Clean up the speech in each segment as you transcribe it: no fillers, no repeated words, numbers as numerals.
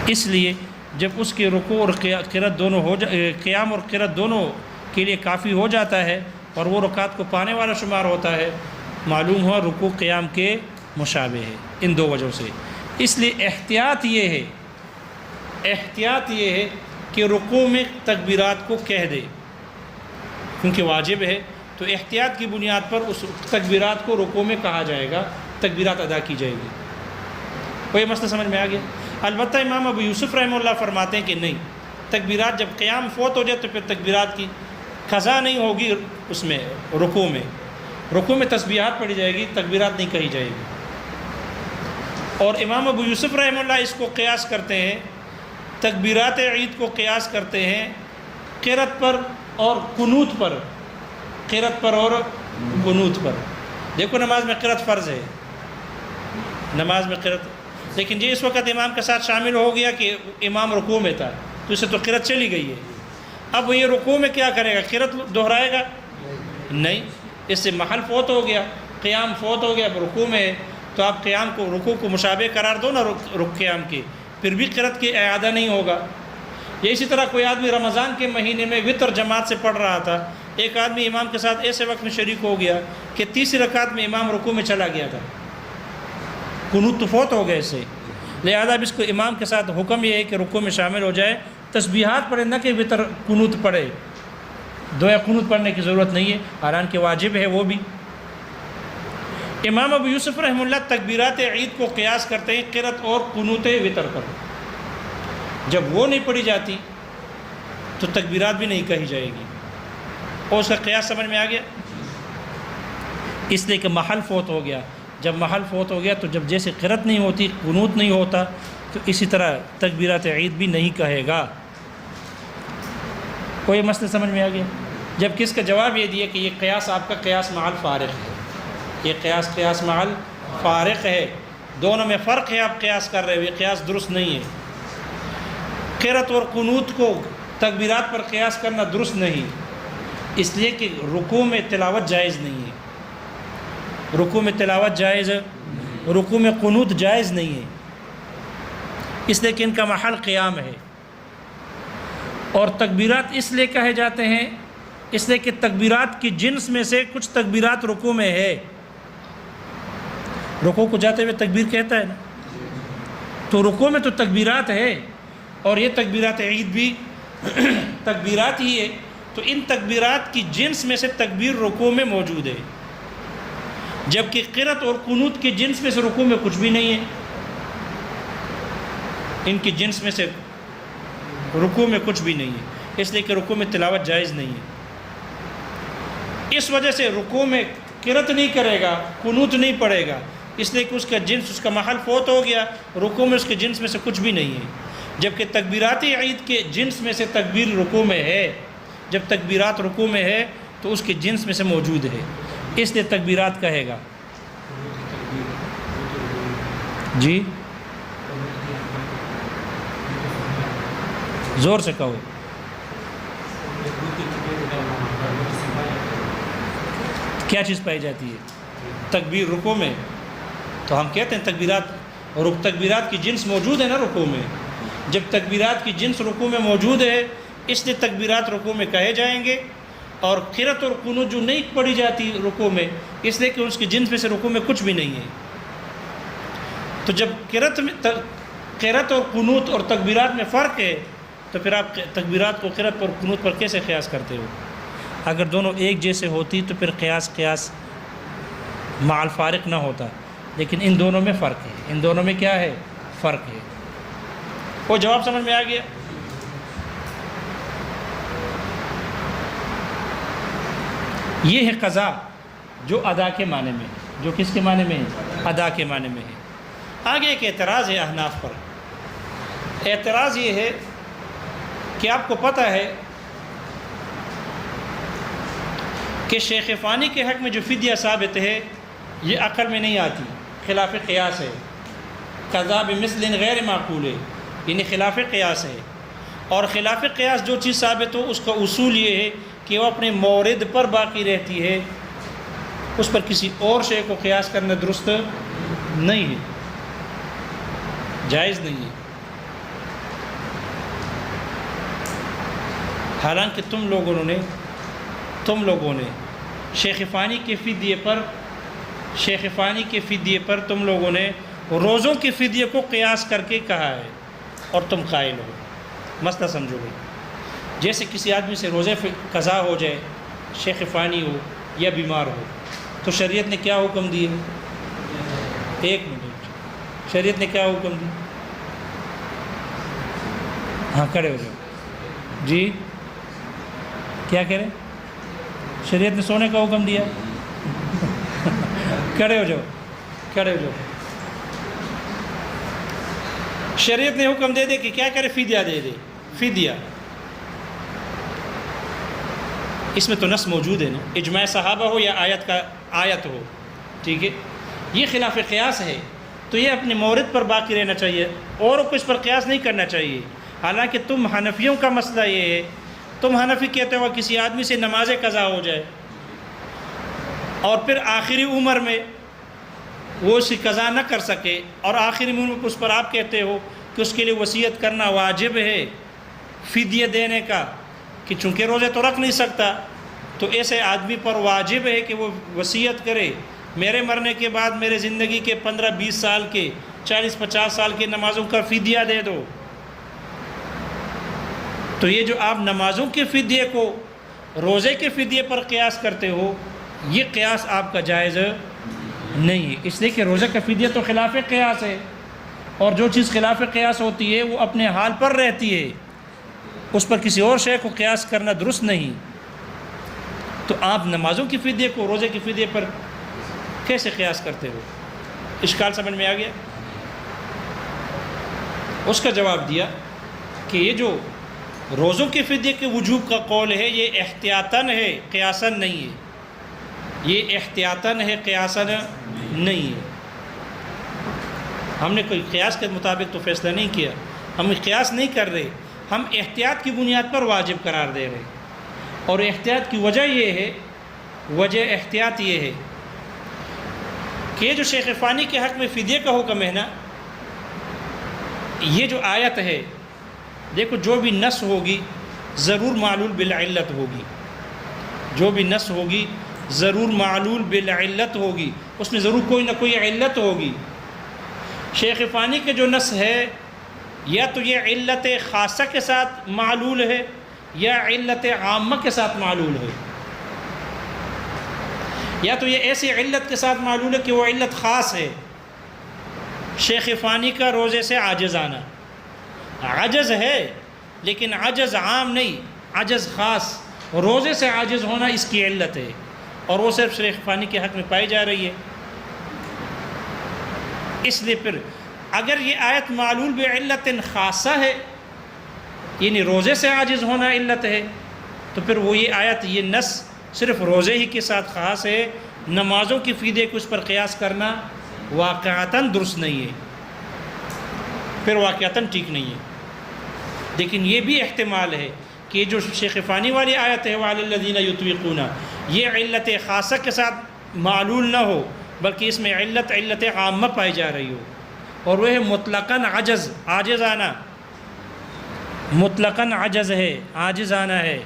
اس لیے جب اس کے رکوع اور قرات دونوں قیام اور قرات دونوں کے لیے کافی ہو جاتا ہے اور وہ رکعت کو پانے والا شمار ہوتا ہے، معلوم ہوا رکوع قیام کے مشابہ ہے ان دو وجہوں سے۔ اس لیے احتیاط یہ ہے کہ رکوع میں تکبیرات کو کہہ دے، کیونکہ واجب ہے، تو احتیاط کی بنیاد پر اس تکبیرات کو رکوع میں کہا جائے گا، تکبیرات ادا کی جائے گی۔ وہ یہ مسئلہ سمجھ میں آ گیا؟ البتہ امام ابو یوسف رحمہ اللہ فرماتے ہیں کہ نہیں، تکبیرات جب قیام فوت ہو جائے تو پھر تکبیرات کی قضا نہیں ہوگی، اس میں رکوع میں تسبیحات پڑھی جائے گی، تکبیرات نہیں کہی جائے گی۔ اور امام ابو یوسف رحمہ اللہ اس کو قیاس کرتے ہیں، تکبیرات عید کو قیاس کرتے ہیں قرات پر اور قنوت پر، دیکھو نماز میں قرات فرض ہے، لیکن یہ اس وقت امام کے ساتھ شامل ہو گیا کہ امام رکوع میں تھا تو اسے تو قرات چلی گئی ہے، اب یہ رکوع میں کیا کرے گا؟ قرات دہرائے گا؟ نہیں، اس سے محل فوت ہو گیا، قیام فوت ہو گیا، اب رکوع میں ہے تو آپ رکوع کو مشابہ قرار دو نا قیام کے، پھر بھی قرات کی اعادہ نہیں ہوگا۔ یہ اسی طرح کوئی آدمی رمضان کے مہینے میں وتر جماعت سے پڑھ رہا تھا، ایک آدمی امام کے ساتھ ایسے وقت میں شریک ہو گیا کہ تیسری رکعت میں امام رکوع میں چلا گیا تھا، قنوت تو فوت ہو گئے اس سے، لہذا اب اس کو امام کے ساتھ حکم یہ ہے کہ رکوع میں شامل ہو جائے، تسبیحات پڑھے، نہ کہ وتر قنوت پڑھے، دویا قنوت پڑھنے کی ضرورت نہیں ہے، حالانکہ واجب ہے وہ بھی۔ امام ابو یوسف رحمہ اللہ تکبیرات عید کو قیاس کرتے ہیں قرات اور قنوت وتر پر، جب وہ نہیں پڑھی جاتی تو تکبیرات بھی نہیں کہی جائے گی، اور اس کا قیاس سمجھ میں آ گیا؟ اس لیے کہ محل فوت ہو گیا، جب محل فوت ہو گیا تو جب جیسے قرات نہیں ہوتی، قنوت نہیں ہوتا، تو اسی طرح تکبیرات عید بھی نہیں کہے گا۔ کوئی مسئلہ سمجھ میں آ گیا؟ جب کس کا جواب یہ دیا کہ یہ قیاس آپ کا قیاس مع الفارق ہے، یہ قیاس مع الفارق ہے، دونوں میں فرق ہے، آپ قیاس کر رہے ہو، یہ قیاس درست نہیں ہے۔ قرات اور قنوت کو تکبیرات پر قیاس کرنا درست نہیں، اس لیے کہ رکوع میں تلاوت جائز نہیں ہے، رکوع میں تلاوت جائز ہے، رکوع میں قنوت جائز نہیں ہے، اس لیے کہ ان کا محل قیام ہے۔ اور تکبیرات اس لیے کہے جاتے ہیں، اس لیے کہ تکبیرات کی جنس میں سے کچھ تکبیرات رکوع میں ہے، رکوع کو جاتے ہوئے تکبیر کہتا ہے نا، تو رکوع میں تو تکبیرات ہے، اور یہ تکبیرات عید بھی تکبیرات ہی ہے، تو ان تکبیرات کی جنس میں سے تکبیر رکوع میں موجود ہے، جبکہ قرات اور قنوت کی جنس میں سے رکوع میں کچھ بھی نہیں ہے، ان کی جنس میں سے رکوع میں کچھ بھی نہیں ہے، اس لیے کہ رکوع میں تلاوت جائز نہیں ہے۔ اس وجہ سے رکوع میں قرات نہیں کرے گا، قنوت نہیں پڑھے گا، اس لیے کہ اس کا جنس، اس کا محل فوت ہو گیا، رکوع میں اس کے جنس میں سے کچھ بھی نہیں ہے، جبکہ تکبیرات عید کے جنس میں سے تکبیر رکوع میں ہے، جب تکبیرات رکوع میں ہے تو اس کے جنس میں سے موجود ہے، اس لیے تکبیرات کہے گا۔ جی زور سے کہو۔ کیا چیز پائی جاتی ہے؟ تکبیر رکوع میں، تو ہم کہتے ہیں تکبیرات کی جنس موجود ہے نا رکوع میں، جب تکبیرات کی جنس رکوع میں موجود ہے اس لیے تکبیرات رکوع میں کہے جائیں گے، اور قرات اور قنوت جو نہیں پڑھی جاتی رکوع میں، اس لیے کہ اس کی جنس میں سے رکوع میں کچھ بھی نہیں ہے، تو جب قرات اور قنوت اور تکبیرات میں فرق ہے تو پھر آپ تکبیرات کو قرات اور قنوت پر کیسے قیاس کرتے ہو؟ اگر دونوں ایک جیسے ہوتی تو پھر قیاس مع الفارق نہ ہوتا، لیکن ان دونوں میں فرق ہے، ان دونوں میں کیا ہے؟ فرق ہے۔ وہ جواب سمجھ میں آ گیا؟ یہ ہے قضا جو ادا کے معنی میں ہے، جو کس کے معنی میں ہے؟ ادا کے معنی میں ہے۔ آگے ایک اعتراض ہے احناف پر، اعتراض یہ ہے کہ آپ کو پتہ ہے کہ شیخ فانی کے حق میں جو فدیہ ثابت ہے یہ عقل میں نہیں آتی، خلاف قیاس ہے، قضا بمثل غیر معقول ہے، یعنی خلاف قیاس ہے، اور خلاف قیاس جو چیز ثابت ہو اس کا اصول یہ ہے کہ وہ اپنے مورد پر باقی رہتی ہے، اس پر کسی اور شے کو قیاس کرنا درست نہیں ہے، جائز نہیں ہے۔ حالانکہ تم لوگوں نے شیخ فانی کے فدیے پر تم لوگوں نے روزوں کے فدیے کو قیاس کر کے کہا ہے، اور تم قائل ہو۔ مسئلہ سمجھو گے، جیسے کسی آدمی سے روزے قضا ہو جائے، شیخ فانی ہو یا بیمار ہو، تو شریعت نے کیا حکم دیے؟ ایک منٹ، شریعت نے کیا حکم دی؟ ہاں کھڑے ہو جاؤ جی، کیا کہہ رہے ہیں؟ شریعت نے سونے کا حکم دیا؟ کھڑے ہو جاؤ۔ شریعت نے حکم دے کہ کیا کرے؟ فدیہ دے دے، فدیہ۔ اس میں تو نص موجود ہے نا، اجماع صحابہ ہو یا آیت ہو، ٹھیک ہے؟ یہ خلاف قیاس ہے تو یہ اپنے مورد پر باقی رہنا چاہیے، اوروں کو اس پر قیاس نہیں کرنا چاہیے۔ حالانکہ تم حنفیوں کا مسئلہ یہ ہے، تم حنفی کہتے ہو کسی آدمی سے نماز قضا ہو جائے اور پھر آخری عمر میں وہ اس کی قضا نہ کر سکے، اور آخری عمر میں اس پر آپ کہتے ہو کہ اس کے لیے وصیت کرنا واجب ہے، فدیہ دینے کا، کہ چونکہ روزے تو رکھ نہیں سکتا تو ایسے آدمی پر واجب ہے کہ وہ وصیت کرے، میرے مرنے کے بعد میرے زندگی کے 15-20 سال کے 40-50 سال کے نمازوں کا فدیہ دے دو۔ تو یہ جو آپ نمازوں کے فدیے کو روزے کے فدیے پر قیاس کرتے ہو، یہ قیاس آپ کا جائز نہیں ہے، اس لیے کہ روزے کا فدیہ تو خلاف قیاس ہے، اور جو چیز خلاف قیاس ہوتی ہے وہ اپنے حال پر رہتی ہے، اس پر کسی اور شے کو قیاس کرنا درست نہیں۔ تو آپ نمازوں کی فدیے کو روزے کی فدیے پر کیسے قیاس کرتے ہو؟ اشکال سمجھ میں آ گیا؟ اس کا جواب دیا کہ یہ جو روزوں کے فدیے کے وجوب کا قول ہے، یہ احتیاطاً ہے، قیاساً نہیں ہے، یہ احتیاطاً ہے، قیاساً نہیں ہے۔ ہم نے کوئی قیاس کے مطابق تو فیصلہ نہیں کیا، ہم قیاس نہیں کر رہے، ہم احتیاط کی بنیاد پر واجب قرار دے رہے، اور احتیاط کی وجہ یہ ہے، وجہ احتیاط یہ ہے کہ یہ جو شیخ فانی کے حق میں فدیے کا حکم ہے نا، یہ جو آیت ہے، دیکھو جو بھی نص ہوگی ضرور معلول بالعلت ہوگی، جو بھی نص ہوگی ضرور معلول بالعلت ہوگی، اس میں ضرور کوئی نہ کوئی علت ہوگی۔ شیخ فانی کے جو نص ہے، یا تو یہ علت خاصہ کے ساتھ معلول ہے یا علت عامہ کے ساتھ معلول ہے، یا تو یہ ایسی علت کے ساتھ معلول ہے کہ وہ علت خاص ہے۔ شیخ فانی کا روزے سے عاجز آنا عجز ہے، لیکن عجز عام نہیں، عجز خاص، روزے سے عاجز ہونا اس کی علت ہے، اور وہ صرف شیخ فانی کے حق میں پائی جا رہی ہے۔ اس لیے پھر اگر یہ آیت معلول بعلت خاصہ ہے، یعنی روزے سے عاجز ہونا علت ہے، تو پھر وہ یہ آیت، یہ نص صرف روزے ہی کے ساتھ خاص ہے، نمازوں کی فدیے کو اس پر قیاس کرنا واقعتاً درست نہیں ہے، پھر واقعتاً ٹھیک نہیں ہے۔ لیکن یہ بھی احتمال ہے کہ جو شیخ فانی والی آیت ہے وَعَلَى الَّذِينَ يُطِيقُونَ، یہ علت خاصہ کے ساتھ معلول نہ ہو، بلکہ اس میں علت عامہ پائی جا رہی ہو، اور وہ ہے مطلقاً عاجز آنا، مطلقاً عجز ہے، عاجز آنا ہے،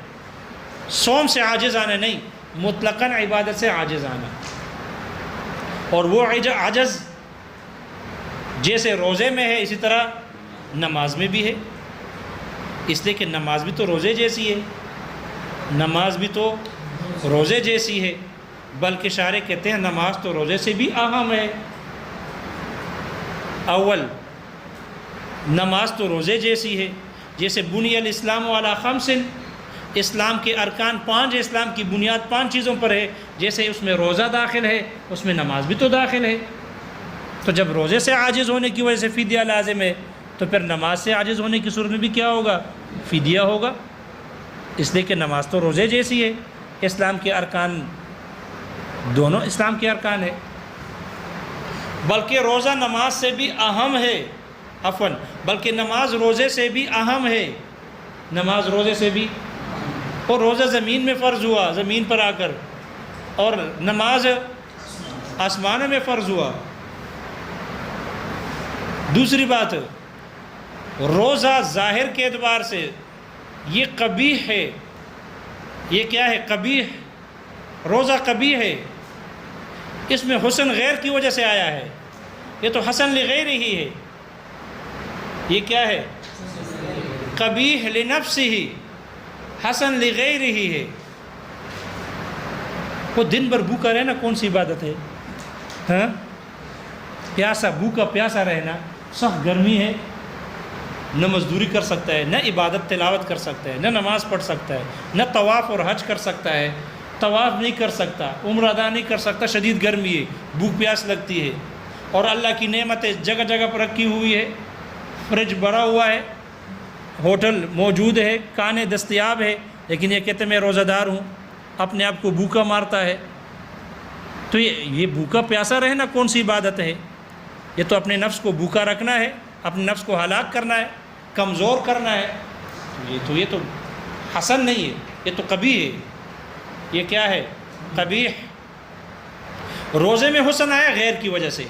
صوم سے عاجز آنا نہیں، مطلقاً عبادت سے عاجز آنا۔ اور وہ عجز جیسے روزے میں ہے اسی طرح نماز میں بھی ہے، اس لیے کہ نماز بھی تو روزے جیسی ہے، نماز بھی تو روزے جیسی ہے، بلکہ شارح کہتے ہیں نماز تو روزے سے بھی اہم ہے۔ اول نماز تو روزے جیسی ہے، جیسے بنی الاسلام علی خمس، اسلام کے ارکان 5، اسلام کی بنیاد 5 چیزوں پر ہے، جیسے اس میں روزہ داخل ہے اس میں نماز بھی تو داخل ہے۔ تو جب روزے سے عاجز ہونے کی وجہ سے فدیہ لازم ہے، تو پھر نماز سے عاجز ہونے کی صورت میں بھی کیا ہوگا؟ فدیہ ہوگا، اس لیے کہ نماز تو روزے جیسی ہے، اسلام کے ارکان دونوں اسلام کے ارکان ہے، بلکہ روزہ نماز سے بھی اہم ہے، بلکہ نماز روزے سے بھی اہم ہے، نماز روزے سے بھی، اور روزہ زمین میں فرض ہوا زمین پر آ کر، اور نماز آسمانوں میں فرض ہوا۔ دوسری بات، روزہ ظاہر کے اعتبار سے یہ قبیح ہے. یہ کیا ہے؟ قبیح. روزہ قبیح ہے. اس میں حسن غیر کی وجہ سے آیا ہے. یہ تو حسن لغیر ہی ہے. یہ کیا ہے؟ قبیح لنفسہ، حسن لغیر ہی ہے. وہ دن بھر بھوکا رہنا کون سی عبادت ہے؟ ہاں، پیاسا، بھوکا پیاسا رہنا. سخت گرمی ہے، نہ مزدوری کر سکتا ہے، نہ عبادت تلاوت کر سکتا ہے، نہ نماز پڑھ سکتا ہے، نہ طواف اور حج کر سکتا ہے. طواف نہیں کر سکتا، عمرہ ادا نہیں کر سکتا، شدید گرمی ہے، بھوک پیاس لگتی ہے. اور اللہ کی نعمتیں جگہ جگہ پر رکھی ہوئی ہے، فریج بھرا ہوا ہے، ہوٹل موجود ہے، کھانے دستیاب ہے، لیکن یہ کہتے میں روزہ دار ہوں، اپنے آپ کو بھوکا مارتا ہے. تو یہ بھوکا پیاسا رہنا کون سی عبادت ہے؟ یہ تو اپنے نفس کو بھوکا رکھنا ہے، اپنے نفس کو ہلاک کرنا ہے، کمزور کرنا ہے. یہ تو حسن نہیں ہے، یہ تو قبیح ہے. یہ کیا ہے؟ قبیح. روزے میں حسن آیا غیر کی وجہ سے،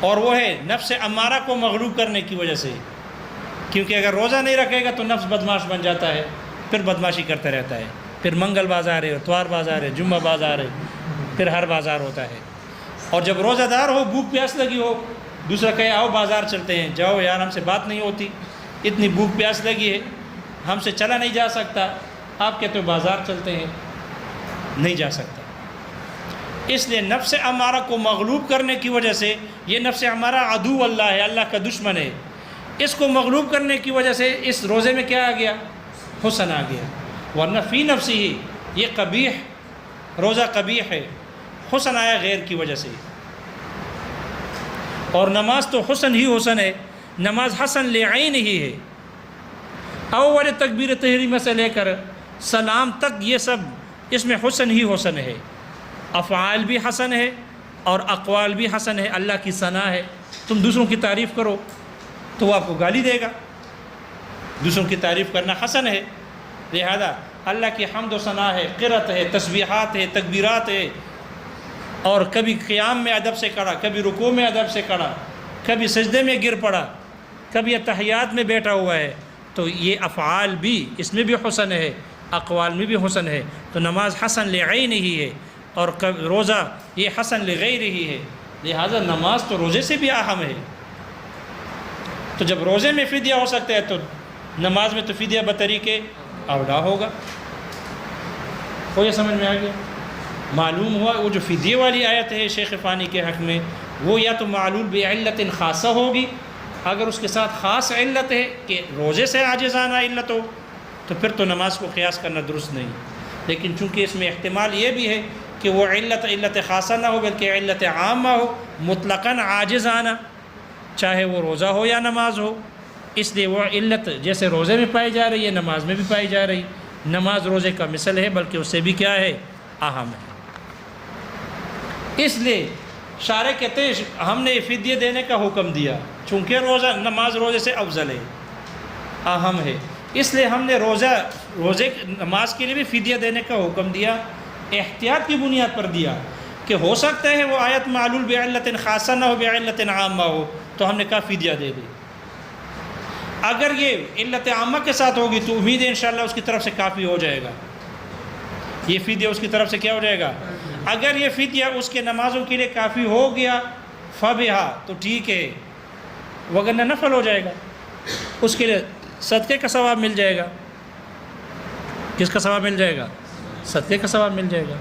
اور وہ ہے نفس امارہ کو مغلوب کرنے کی وجہ سے. کیونکہ اگر روزہ نہیں رکھے گا تو نفس بدماش بن جاتا ہے، پھر بدماشی کرتا رہتا ہے. پھر منگل بازار ہے، اتوار بازار ہے، جمعہ بازار ہے، پھر ہر بازار ہوتا ہے. اور جب روزہ دار ہو، بھوک پیاس لگی ہو، دوسرا کہے آؤ بازار چلتے ہیں، جاؤ یار ہم سے بات نہیں ہوتی، اتنی بھوک پیاس لگی ہے، ہم سے چلا نہیں جا سکتا، آپ کہتے ہو بازار چلتے ہیں، نہیں جا سکتا. اس لیے نفس امارہ کو مغلوب کرنے کی وجہ سے، یہ نفس امارہ عدو اللہ ہے، اللہ کا دشمن ہے. اس کو مغلوب کرنے کی وجہ سے اس روزے میں کیا آ گیا؟ حسن آ گیا. ورنہ فی نفسی ہی یہ قبیح، روزہ قبیح ہے. حسن آیا غیر کی وجہ سے. اور نماز تو حسن ہی حسن ہے، نماز حسن لعین ہی ہے. اول تکبیر تحریمہ سے لے کر سلام تک یہ سب اس میں حسن ہی حسن ہے. افعال بھی حسن ہے اور اقوال بھی حسن ہے. اللہ کی ثنا ہے. تم دوسروں کی تعریف کرو تو وہ آپ کو گالی دے گا. دوسروں کی تعریف کرنا حسن ہے. لہذا اللہ کی حمد و ثنا ہے، قرأت ہے، تسبیحات ہے، تکبیرات ہے. اور کبھی قیام میں ادب سے کھڑا، کبھی رکوع میں ادب سے کھڑا، کبھی سجدے میں گر پڑا، کبھی اتحیات میں بیٹھا ہوا ہے. تو یہ افعال بھی، اس میں بھی حسن ہے، اقوال میں بھی حسن ہے. تو نماز حسن لعین ہی ہے، اور روزہ یہ حسن لغیر ہی ہے. لہذا نماز تو روزے سے بھی اہم ہے. تو جب روزے میں فدیہ ہو سکتا ہے تو نماز میں تو فدیہ بطریق اولا ہوگا. وہ یہ سمجھ میں آ گیا؟ معلوم ہوا وہ جو فدیے والی آیت ہے شیخ فانی کے حق میں، وہ یا تو معلول بعلت خاصہ ہوگی، اگر اس کے ساتھ خاص علت ہے کہ روزے سے عاجزانہ علت ہو تو پھر تو نماز کو قیاس کرنا درست نہیں. لیکن چونکہ اس میں احتمال یہ بھی ہے کہ وہ علت خاصہ نہ ہو بلکہ علت عامہ ہو، مطلقاً عاجزانہ، چاہے وہ روزہ ہو یا نماز ہو. اس لیے وہ علت جیسے روزے میں پائی جا رہی ہے نماز میں بھی پائی جا رہی. نماز روزے کا مثل ہے بلکہ اس سے بھی کیا ہے؟ اہم ہے. اس لیے شارع کہتے ہیں ہم نے فدیے دینے کا حکم دیا چونکہ روزہ نماز روزے سے افضل ہے، اہم ہے. اس لیے ہم نے روزے نماز کے لیے بھی فدیہ دینے کا حکم دیا، احتیاط کی بنیاد پر دیا کہ ہو سکتا ہے وہ آیت معلول بعلت خاصہ نہ ہو، بعلت عامہ ہو، تو ہم نے کہا فدیہ دے دے. اگر یہ علت عامہ کے ساتھ ہوگی تو امید ہے انشاءاللہ اس کی طرف سے کافی ہو جائے گا، یہ فدیہ اس کی طرف سے کیا ہو جائے گا. اگر یہ فدیہ اس کے نمازوں کے لیے کافی ہو گیا فبہا تو ٹھیک ہے، وگرنہ نفل ہو جائے گا، اس کے لیے صدقے کا ثواب مل جائے گا. کس کا ثواب مل جائے گا؟ صدقے کا ثواب مل جائے گا.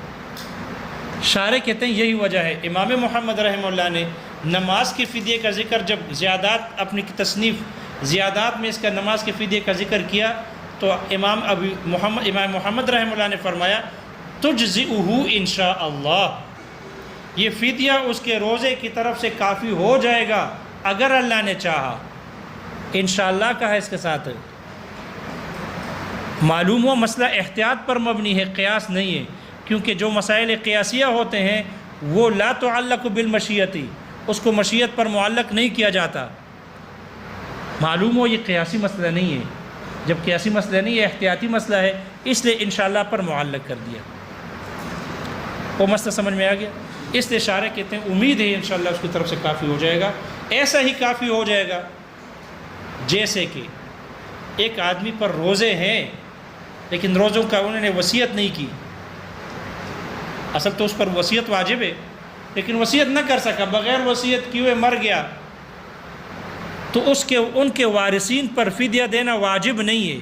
شارع کہتے ہیں یہی وجہ ہے امام محمد رحمہ اللہ نے نماز کے فدیے کا ذکر جب زیادات اپنی تصنیف زیادات میں اس کا نماز کے فدیے کا ذکر کیا تو امام محمد رحمہ اللہ نے فرمایا تجزئہ انشاءاللہ، یہ فدیہ اس کے روزے کی طرف سے کافی ہو جائے گا اگر اللہ نے چاہا. انشاءاللہ کہا اس کے ساتھ. معلوم ہوا مسئلہ احتیاط پر مبنی ہے، قیاس نہیں ہے، کیونکہ جو مسائل قیاسیہ ہوتے ہیں وہ لا تعلق بالمشیتی، اس کو مشیت پر معلق نہیں کیا جاتا. معلوم ہو یہ قیاسی مسئلہ نہیں ہے، جب قیاسی مسئلہ نہیں ہے احتیاطی مسئلہ ہے، اس لیے انشاءاللہ پر معلق کر دیا. وہ مسئلہ سمجھ میں آ گیا. اس لیے شارع کہتے ہیں امید ہے انشاءاللہ اس کی طرف سے کافی ہو جائے گا. ایسا ہی کافی ہو جائے گا جیسے کہ ایک آدمی پر روزے ہیں لیکن روزوں کا انہوں نے وصیت نہیں کی، اصل تو اس پر وصیت واجب ہے لیکن وصیت نہ کر سکا، بغیر وصیت کیے مر گیا، تو ان کے وارثین پر فدیہ دینا واجب نہیں ہے۔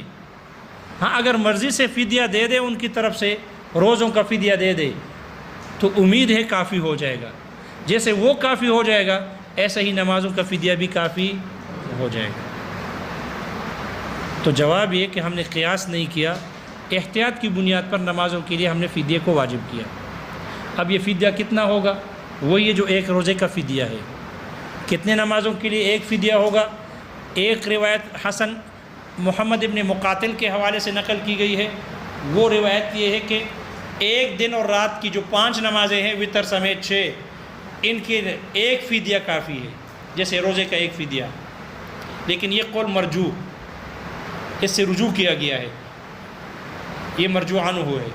ہاں اگر مرضی سے فدیہ دے دے، ان کی طرف سے روزوں کا فدیہ دے دے تو امید ہے کافی ہو جائے گا، جیسے وہ کافی ہو جائے گا ایسا ہی نمازوں کا فدیہ بھی کافی ہو جائے گا۔ تو جواب یہ کہ ہم نے قیاس نہیں کیا، احتیاط کی بنیاد پر نمازوں کے لیے ہم نے فدیے کو واجب کیا۔ اب یہ فدیہ کتنا ہوگا؟ وہ یہ جو ایک روزے کا فدیہ ہے۔ کتنے نمازوں کے لیے ایک فدیہ ہوگا؟ ایک روایت حسن محمد ابن مقاتل کے حوالے سے نقل کی گئی ہے، وہ روایت یہ ہے کہ ایک دن اور رات کی جو 5 نمازیں ہیں وتر سمیت 6، ان کے ایک فدیہ کافی ہے، جیسے روزے کا ایک فدیہ۔ لیکن یہ قول مرجوح، اس سے رجوع کیا گیا ہے، یہ مرجوع عنہ ہے۔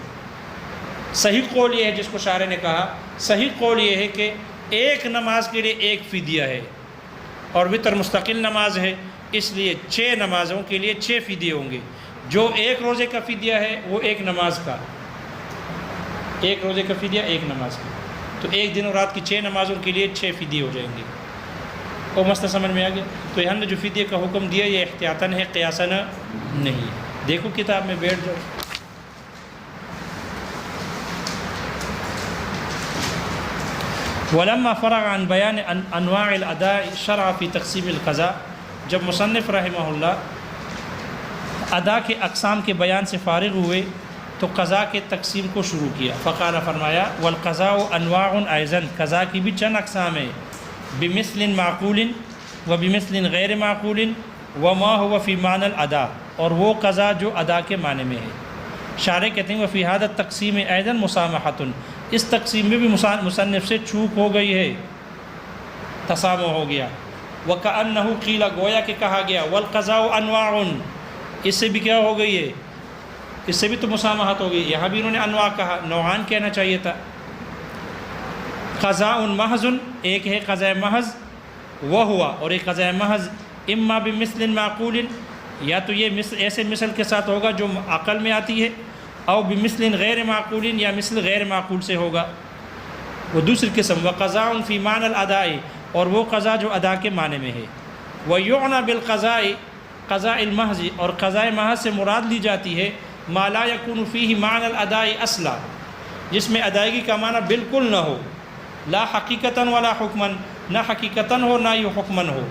صحیح قول یہ ہے جس کو شارح نے کہا، صحیح قول یہ ہے کہ ایک نماز کے لیے ایک فدیہ ہے اور وتر مستقل نماز ہے، اس لیے 6 نمازوں کے لیے 6 فدیے ہوں گے۔ جو ایک روزے کا فدیہ ہے وہ ایک نماز کا، ایک روزے کا فدیہ ایک نماز کا، تو ایک دن اور رات کی 6 نمازوں کے لیے 6 فدیے ہو جائیں گے۔ وہ مسئلہ سمجھ میں آ گیا؟ تو یہاں نے جو فدیے کا حکم دیا یہ احتیاطاً ہے، قیاساً نہیں۔ دیکھو کتاب میں بیٹھ جاؤ۔ ولما فرغ عن بیان انواع الاداء شرع فی تقسیم القضاء، جب مصنف رحمہ اللہ ادا کے اقسام کے بیان سے فارغ ہوئے تو قضاء کے تقسیم کو شروع کیا۔ فقال، فرمایا، والقضاء انواع ایضا، قضاء کی بھی چند اقسام ہیں، بمثل معقول و بمثل غیر معقول وما هو فی معنی الادا، اور وہ قضاء جو ادا کے معنی میں ہے۔ شارح کہتے ہیں وفی هذا التقسیم ایضا مسامحۃ، اس تقسیم میں بھی مصنف سے چوک ہو گئی ہے، تسامح ہو گیا۔ وَكَأَنَّهُ قِيلَ، گویا کہ کہا گیا، وَالْقَضَاءُ أَنْوَاعٌ، اس سے بھی کیا ہو گئی ہے، اس سے بھی تو مسامحت ہو گئی۔ یہاں بھی انہوں نے انواع کہا، نوعان کہنا چاہیے تھا۔ قضاء محض، ایک ہے قضاء محض، وہ ہوا، اور ایک قضاء محض اما بمثل معقول، یا تو یہ ایسے مثل کے ساتھ ہوگا جو عقل میں آتی ہے، او بمثل غیر معقول، یا مثل غیر معقول سے ہوگا، وہ دوسری قسم۔ وقضاء فی معنی الاداء، اور وہ قضاء جو ادا کے معنی میں ہے۔ ویعنى بالقضاء قضاء المحض، اور قضاء محض سے مراد لی جاتی ہے ما لا یکون فیہ معنی الاداء اصلا، جس میں ادائیگی کا معنی بالکل نہ ہو، لا حقیقتاً ولا حکماً، نہ حقیقتاً ہو نہ ہی حکماً ہو۔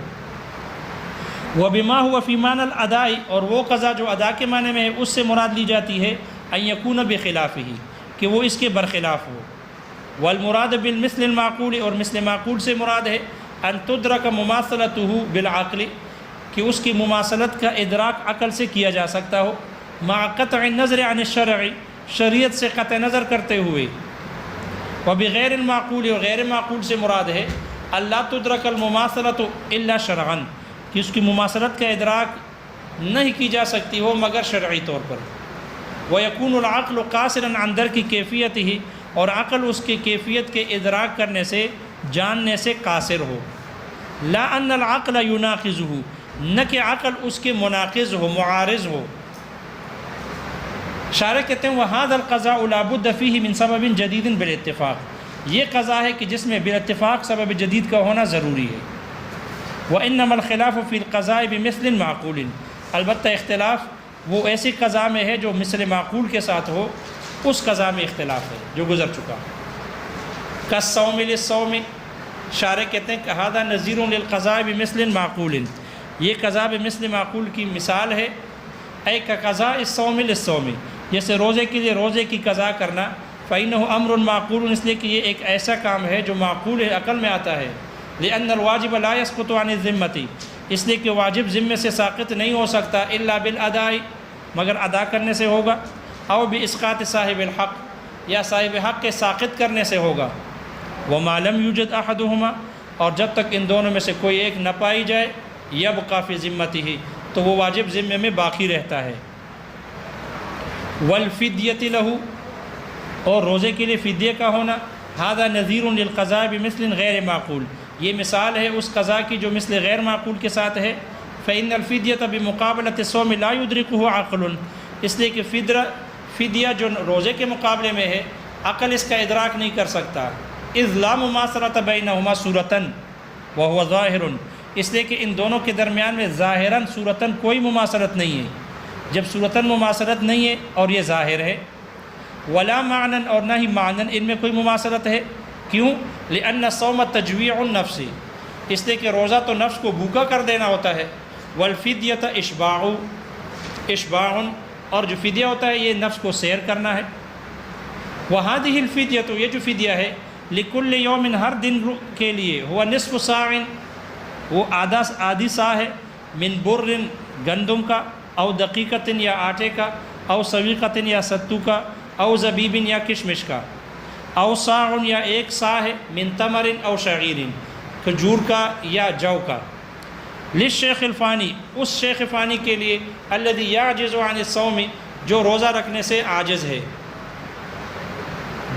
وبما هو فی معنی الاداء، اور وہ قضاء جو ادا کے معنی میں ہے اس سے مراد لی جاتی ہے ان یکون بخلافہ، کہ وہ اس کے برخلاف ہو۔ والمراد بالمثل المعقول، اور مثل معقول سے مراد ہے ان تدرک مماثلتہ بالعقل، کہ اس کی مماثلت کا ادراک عقل سے کیا جا سکتا ہو، مع قطع النظر عن الشرع، شریعت سے قطع نظر کرتے ہوئے۔ وبغیر المعقول، اور غیر معقول سے مراد ہے اللہ تدرک المماثلۃ الا شرعا، کہ اس کی مماثلت کا ادراک نہیں کی جا سکتی ہو مگر شرعی طور پر۔ ویکون العقل قاصرا عن درک کیفیتہ، اور عقل اس کی کیفیت کے ادراک کرنے سے، جاننے سے قاصر ہو۔ لا ان العقل یناقضہ، نہ کہ عقل اس کے مناقض ہو، معارض ہو۔ شارح کہتے ہیں وَهَذَا الْقَضَاءُ لَا بُدَّ فِيهِ مِن سَبَبٍ جَدِيدٍ بِالاتفاق، یہ قضا ہے کہ جس میں بالاتفاق سبب جدید کا ہونا ضروری ہے۔ وَإِنَّمَا الْخِلَافُ فِي الْقَضَاءِ بِمِثْلٍ مَعْقُولٍ، البتہ اختلاف وہ ایسی قضا میں ہے جو مثل معقول کے ساتھ ہو، اس قضا میں اختلاف ہے جو گزر چکا۔ كَالصَّوْمِ لِلصَّوْمِ، شارح کہتے ہیں هَذَا نَظِيرٌ لِلْقَضَاءِ بِمِثْلٍ مَعْقُولٍ، یہ قضا بمثل معقول کی مثال ہے۔ اے كَقَضَاءِ الصَّوْمِ لِلصَّوْمِ، جیسے روزے کے لیے روزے کی قضا کرنا، فَإِنَّهُ أَمْرٌ مَعْقُولٌ، اس لیے کہ یہ ایک ایسا کام ہے جو معقول ہے، عقل میں آتا ہے۔ لأن الواجب لا يسقط عن الذمة، اس لیے کہ واجب ذمے سے ساقط نہیں ہو سکتا، الا بالاداء، مگر ادا کرنے سے ہوگا، او باسقاط صاحب الحق، یا صاحب حق کے ساقط کرنے سے ہوگا۔ وما لم یوجد احدهما، اور جب تک ان دونوں میں سے کوئی ایک نہ پائی جائے، یبقى فی ذمته، تو وہ واجب ذمے میں باقی رہتا ہے۔ والفدیۃ له، اور روزے کے لیے فدیے کا ہونا، هذا نظیر للقضاء بمثل غیر معقول، یہ مثال ہے اس قضا کی جو مثل غیر معقول کے ساتھ ہے۔ فإن الفدیۃ بمقابلۃ الصوم لا يدركه عقل، اس لیے کہ فدیہ جو روزے کے مقابلے میں ہے عقل اس کا ادراک نہیں کر سکتا. اذ لا مماثلۃ بینہما صورتاً وهو ظاہر، اس لیے کہ ان دونوں کے درمیان میں ظاہراً صورتاً کوئی مماثلت نہیں ہے. جب صورتاً مماثلت نہیں ہے اور یہ ظاہر ہے، ولا معنن اور نہ ہی معنن ان میں کوئی مماثلت ہے. کیوں؟ لأن الصوم تجویع النفس، اس لیے کہ روزہ تو نفس کو بھوکا کر دینا ہوتا ہے. والفدیۃ اشباع، اور جو فدیہ ہوتا ہے یہ نفس کو سیر کرنا ہے. وہذہ الفدیۃ، یہ جو فدیہ ہے، لکل یوم، ہر دن کے لیے، ہوا نصف صاع، وہ آدھی سا ہے، من بر، گندم کا، او دقیقۃ یا آٹے کا، او سویقۃ یا ستو کا، او زبیب یا کشمش کا، او صاع یا ایک سا ہے، من تمر او شعیر، کھجور کا یا جو کا. للشیخ الفانی، اس شیخ فانی کے لیے، الذی یعجز عن الصوم، جو روزہ رکھنے سے عاجز ہے.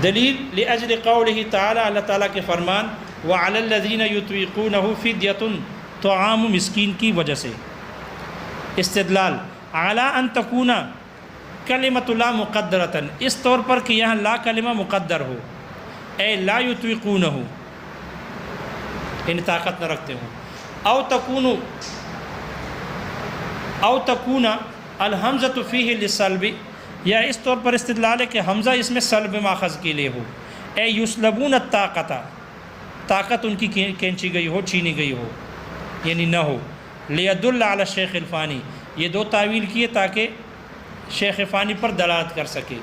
دلیل لاجل قولہ تعالی، اللہ تعالیٰ کے فرمان، وعلی الذین یطیقونہ فدیۃ، طعام مسکین کی وجہ سے. استدلال علی ان تکون کلمۃ لا مقدرۃ، اس طور پر کہ یہاں لا کلمہ مقدر ہو، اے لا یطیقونہ، یعنی طاقت نہ رکھتے ہوں. او تکون الحمزۃ فیہ للسلب، یا اس طور پر استدلال ہے کہ حمزہ اس میں سلب ماخذ کے لیے ہو. اے یسلبون الطاقت، طاقت ان کی کھینچی گئی ہو، چھینی گئی ہو، یعنی نہ ہو. لیدل علی الشیخ الفانی، یہ دو تعویل کیے تاکہ شیخ فانی پر دلالت کر سکے.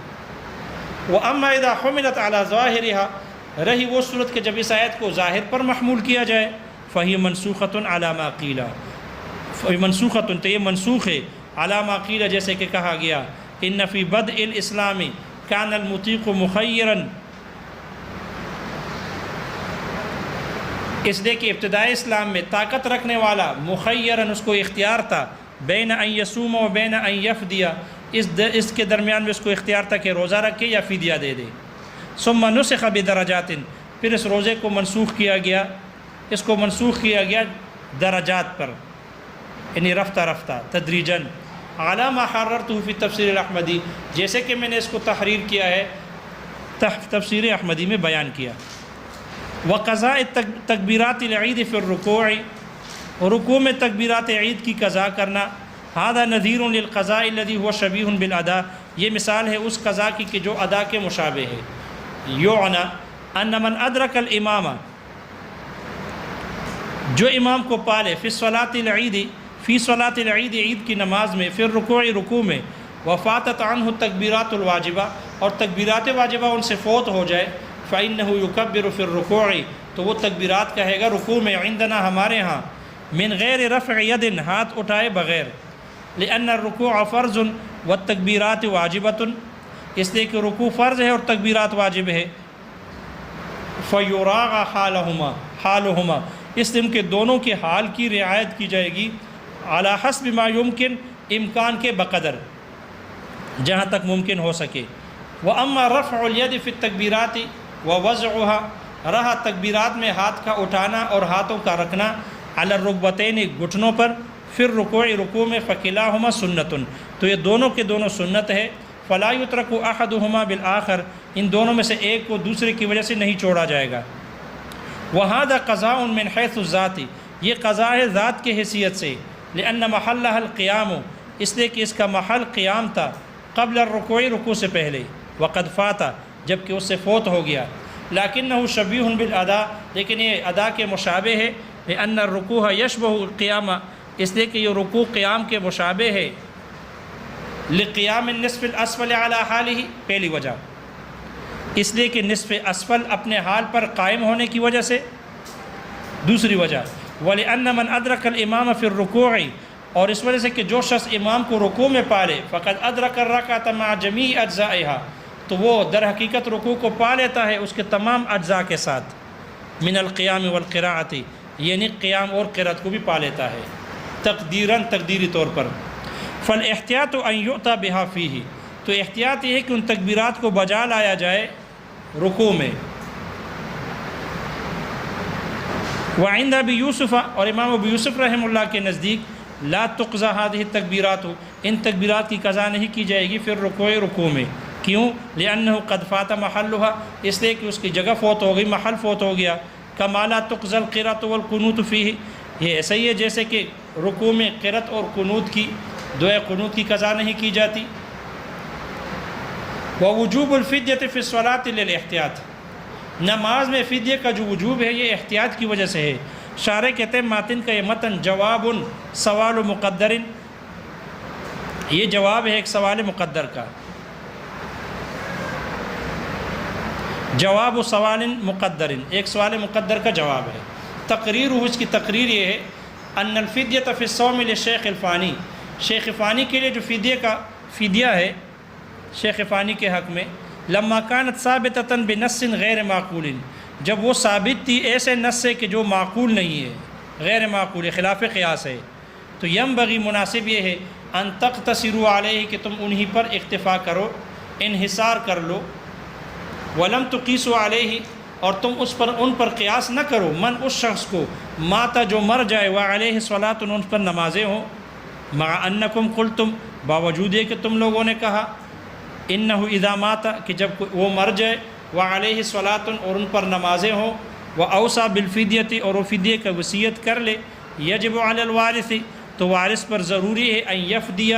وَأَمَّا إِذَا حُمِلَتْ عَلَى ظَاهِرِهَا، رہی وہ صورت کہ جب اس آیت کو ظاہر پر محمول کیا جائے، فَهِيَ مَنْسُوخَةٌ عَلَى مَا قِيلَ، منسوخۃ، تو یہ منسوخ ہے، عَلَى مَا قِيلَ، جیسے کہ کہا گیا، إِنَّ فِي بَدْءِ الْإِسْلَامِ كَانَ الْمُطِيقُ مُخَيِّرًا، اس لیے کہ ابتدائی اسلام میں طاقت رکھنے والا مخیرن، اس کو اختیار تھا، بین ان یصوم و بین ان یفدیہ، اس کے درمیان میں اس کو اختیار تھا کہ روزہ رکھے یا فدیہ دے دے. ثم نسخ بدرجات، پھر اس روزے کو منسوخ کیا گیا، اس کو منسوخ کیا گیا درجات پر، یعنی رفتہ رفتہ، تدریجاً. علی ما حررتہ فی تفسیر الاحمدی، جیسے کہ میں نے اس کو تحریر کیا ہے تفسیر احمدی میں بیان کیا. وقضاء تکبیرات العید فی الرکوع، رکوع میں تکبیرات عید کی قضا کرنا. ھذا نظیر للقضاء الذی هو شبیہ بالادا، یہ مثال ہے اس قضا کی کہ جو ادا کے مشابہ ہے. یعنی ان من ادرک الامام، جو امام کو پالے، فی صلاۃ العید، فی صلاۃ العید، عید کی نماز میں، فی الرکوع، رکوع میں، وفاتت عنہ تکبیرات الواجبہ، اور تکبیرات واجبہ ان سے فوت ہو جائے، فإنه يكبر في الركوع، تو وہ تکبیرات کہے گا رکوع میں، عندنا ہمارے ہاں، من غیر رفع ید، ہاتھ اٹھائے بغیر. لأن الركوع فرض والتکبیرات واجبۃ، اس لیے کہ رکوع فرض ہے اور تکبیرات واجب ہے. فیراعی حالہما، اس لیے کہ دونوں کے حال کی رعایت کی جائے گی، علی حسب ما یمکن، امکان کے بقدر، جہاں تک ممکن ہو سکے. وأما رفع الید فی التکبیرات ووضعها، رہا تکبیرات میں ہاتھ کا اٹھانا اور ہاتھوں کا رکھنا، علی الرکبتین، گھٹنوں پر، پھر رکوع، رکوع میں، فکلاہما سنت، تو یہ دونوں کے دونوں سنت ہے. فلا یترک احدہما بالآخر، ان دونوں میں سے ایک کو دوسرے کی وجہ سے نہیں چھوڑا جائے گا. وہذا قضاء من حیث الذات، یہ قضاء ہے ذات کے حیثیت سے. لأن محلہ القیام، اس لیے کہ اس کا محل قیام تھا، قبل الرکوع، رکوع سے پہلے، وقد فاتا، جب کہ اس سے فوت ہو گیا. لیکنہ شبیہ بالادا، لیکن یہ ادا کے مشابہ ہے. لأن الرکوع یشبہ القیام، اس لیے کہ یہ رکوع قیام کے مشابہ ہے. لقیام النصف الاسفل علی حالہ، پہلی وجہ اس لیے کہ نصف اسفل اپنے حال پر قائم ہونے کی وجہ سے. دوسری وجہ وَلِأَنَّ مَنْ أَدْرَكَ الْإِمَامَ فِي الرُّكُوعِ، اور اس وجہ سے کہ جو شخص امام کو رکوع میں پالے، فقد أَدْرَكَ الرَّكْعَةَ مَعَ جَمِيعِ أَجْزَائِهَا، تو وہ در حقیقت رکوع کو پا لیتا ہے اس کے تمام اجزاء کے ساتھ. من القیام والقراءۃ، یعنی قیام اور قرات کو بھی پا لیتا ہے، تقدیراً، تقدیری طور پر. فالاحتیاط ان یؤتی بہا فیہ، تو احتیاط یہ ہے کہ ان تکبیرات کو بجا لایا جائے رکوع میں. وعند ابی یوسف، اور امام ابو یوسف رحمہ اللہ کے نزدیک، لا تقضى هذه التکبیرات، ان تکبیرات کی قضا نہیں کی جائے گی پھر رکوع میں. کیوں؟ لأنه قد فات محلها، اس لیے کہ اس کی جگہ فوت ہو گئی، محل فوت ہو گیا. كما لا تقضى القراءة والقنوت فيه، یہ ایسا ہی ہے جیسے کہ رکوع میں قرات اور قنوت کی دعائے قنوت کی قضا نہیں کی جاتی. ووجوب الفدیۃ فی الصلاۃ للاحتیاط، نماز میں فدیے کا جو وجوب ہے یہ احتیاط کی وجہ سے ہے. شارح کہتے ہیں ماتن کا یہ متن جواب سوال مقدر، یہ جواب ہے ایک سوال مقدر کا. جواب سوال مقدر، ایک سوال مقدر کا جواب ہے. تقریر اس کی تقریر یہ ہے ان الفدیۃ فی الصوم للشیخ الفانی، شیخ فانی کے لیے جو فدیہ ہے شیخ فانی کے حق میں، لما كانت ثابتۃ بنص غیر معقول، جب وہ ثابت تھی ایسے نص سے کہ جو معقول نہیں ہے، غیر معقول ہے، خلاف قیاس ہے، تو ینبغی مناسب یہ ہے ان تقتصروا علیہ کہ تم انہی پر اکتفا کرو، انحصار کر لو. ولم تقیسوا علیہ، اور تم ان پر قیاس نہ کرو، من اس شخص کو ماتا جو مر جائے، وعلیہ صلاۃ ان پر نمازیں ہوں، مع انکم قلتم باوجود ہے کہ تم لوگوں نے کہا، انہ اذا مات کہ جب وہ مر جائے، وعلیہ صلاۃ اور ان پر نمازیں ہوں، واوصى بالفدیۃ اور وہ فدیے کا وصیت کر لے، یجب علی الوارث تو وارث پر ضروری ہے ان یفدیہ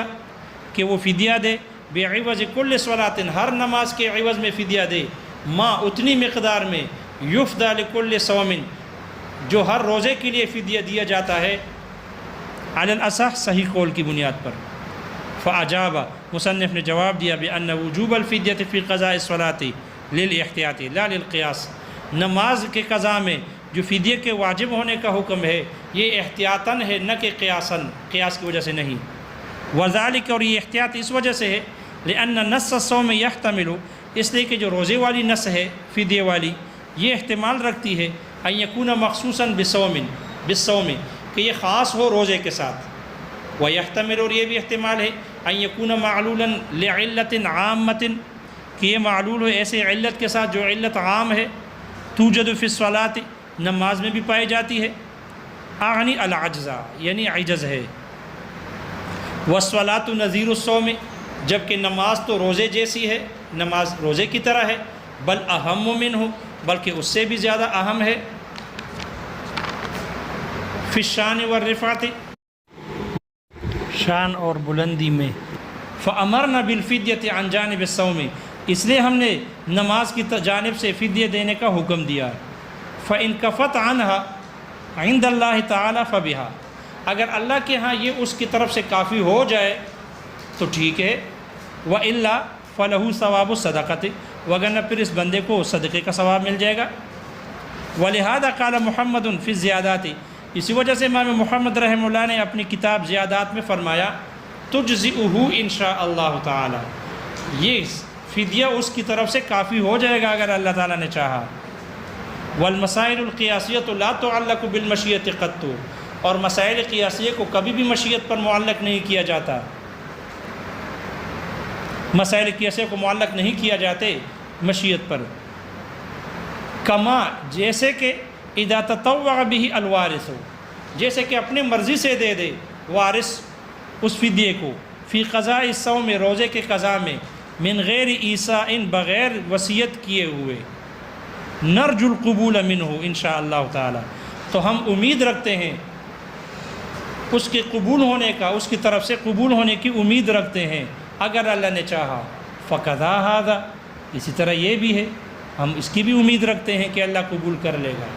کہ وہ فدیہ دے، بعوض کل صلاۃ ہر نماز کے عوض میں فدیہ دے، ما اتنی مقدار میں، یفدی لکل صوم جو ہر روزے کے لیے فدیہ دیا جاتا ہے، علی الاصح صحیح قول کی بنیاد پر. فاجاب مصنف نے جواب دیا بان وجوب الفدیۃ فی قضاء الصلاۃ للاحتیاط لا للقیاس، نماز کے قضاء میں جو فدیے کے واجب ہونے کا حکم ہے یہ احتیاطاً ہے نہ کہ قیاساً، قیاس کی وجہ سے نہیں. وذالک اور یہ احتیاط اس وجہ سے ہے لأن نص الصوم یحتمل، اس لیے کہ جو روزے والی نص ہے فدیے والی یہ احتمال رکھتی ہے ان یکون مخصوصاً بالصوم کہ یہ خاص ہو روزے کے ساتھ. ویحتمل اور یہ بھی احتمال ہے ان یکون معلولا لعلت عامۃ کہ یہ معلول ہو ایسے علت کے ساتھ جو علت عام ہے، توجد فی الصلاۃ نماز میں بھی پائی جاتی ہے، اعنی العجزہ یعنی عجز ہے. والصلاۃ نظیر الصوم جبکہ نماز تو روزے جیسی ہے، نماز روزے کی طرح ہے، بل اہم منہ بلکہ اس سے بھی زیادہ اہم ہے، فی الشان والرفعۃ شان اور بلندی میں. فامرنا بالفدیۃ عن جانب الصوم اس لیے ہم نے نماز کی جانب سے فدیہ دینے کا حکم دیا. فإن کفت عنها عند اللہ تعالی فبها اگر اللہ کے ہاں یہ اس کی طرف سے کافی ہو جائے تو ٹھیک ہے، وإلا فلہ ثواب الصدقۃ وگرنہ پھر اس بندے کو صدقے کا ثواب مل جائے گا. ولہذا قال محمد فی الزیادات اسی وجہ سے امام محمد رحمہ اللہ نے اپنی کتاب زیادات میں فرمایا تجزئہ ان شاء اللہ تعالی، یہ فدیہ اس کی طرف سے کافی ہو جائے گا اگر اللہ تعالیٰ نے چاہا. والمسائل القیاسیۃ لا تعلق بالمشیۃ قط اور مسائل قیاسیہ کو کبھی بھی مشیت پر معلق نہیں کیا جاتا، مسائل قیاسیہ کو معلق نہیں کیا جاتے مشیت پر. کما جیسے کہ اذا تطوع به الوارث جیسے کہ اپنے مرضی سے دے دے وارث اس فدیے کو، فی قضاء الصوم روزے کے قضاء میں، من غیر ایصاء بغیر وصیت کیے ہوئے، نرجو القبول منہ ان شاء اللہ تعالی تو ہم امید رکھتے ہیں اس کے قبول ہونے کا، اس کی طرف سے قبول ہونے کی امید رکھتے ہیں اگر اللہ نے چاہا. فقضا ھذا اسی طرح یہ بھی ہے، ہم اس کی بھی امید رکھتے ہیں کہ اللہ قبول کر لے گا.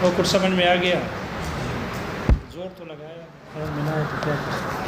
اور کچھ سمجھ میں آ گیا؟ زور تو لگایا.